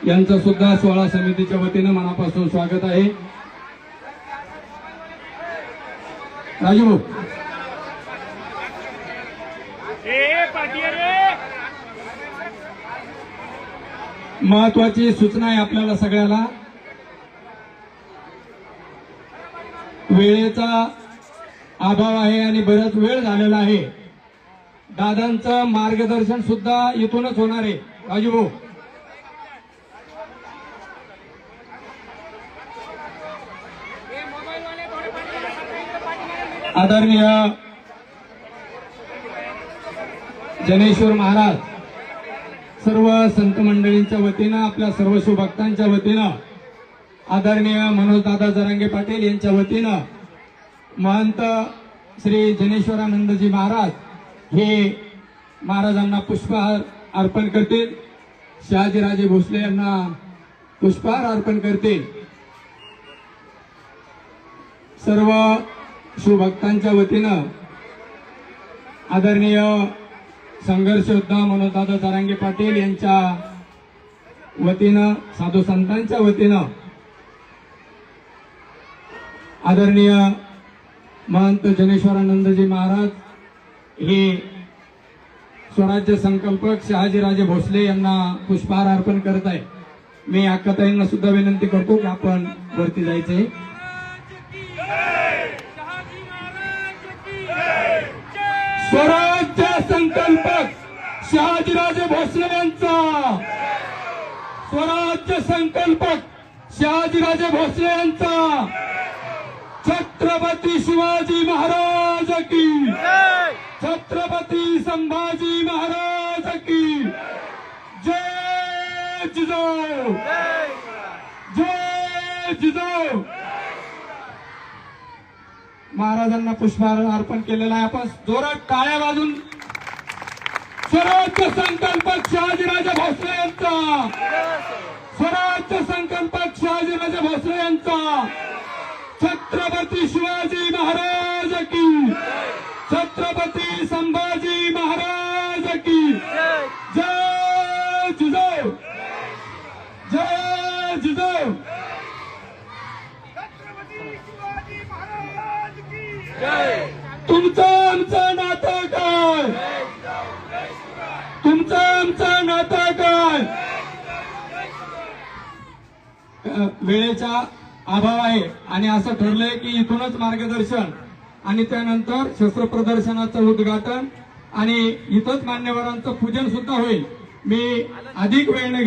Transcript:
यांचं सुद्धा सोहळा समितीच्या वतीने मनापासून स्वागत आहे। राजू महत्वाची सूचना आहे आपल्याला सगळ्याला, वेळेचा अभाव आहे आणि बराच वेळ झालेला आहे। दादांचं मार्गदर्शन सुद्धा इथूनच होणार आहे। राजू भाऊ आदरणीय जनेश्वर महाराज सर्व संत मंडळींच्या वतीनं आपल्या सर्व शिवभक्तांच्या वतीनं आदरणीय मनोजदादा जरांगे पाटील यांच्या वतीनं महंत श्री जनेश्वरानंदजी महाराज हे महाराजांना पुष्पहार अर्पण करतील। शहाजीराजे भोसले यांना पुष्पहार अर्पण करतील। सर्व शिवभक्तांच्या वतीनं आदरणीय संघर्ष योद्धा मनोजदादा जरांगे पाटील यांच्या वतीनं साधू संतांच्या वतीनं आदरणीय महंत जनेश्वरानंदजी महाराज हे स्वराज्य संकल्पक शहाजीराजे भोसले यांना पुष्पहार अर्पण करत आहे। मी अक्काताईंना सुद्धा विनंती करतो की आपण वरती जायचंय। स्वराज्य संकल्पक शहाजीराजे भोसले यांचा, स्वराज्य संकल्पक शहाजीराजे भोसले यांचा, छत्रपती शिवाजी महाराज की, छत्रपती संभाजी महाराज की जय जिजाऊ, जय जिजाऊ। महाराजांना पुष्पहार अर्पण केलेला आहे। आपण जोरात टाळ्या वाजून स्वराज्य संकल्पक शहाजीराजे भोसले यांचा, स्वराज्य संकल्पक शहाजीराजे भोसले यांचा, छत्रपती शिवाजी महाराज की, छत्रपती संभाजी महाराज की जय जिजाऊ, जय जिजाऊ। तुमचं आमचं नातं काय, तुमचं आमचं नातं काय। वेळेचा अभाव आहे आणि असं ठरलंय की इथूनच मार्गदर्शन आणि त्यानंतर शस्त्र प्रदर्शनाचं उद्घाटन आणि इथंच मान्यवरांचं पूजन सुद्धा होईल। मी अधिक वेळ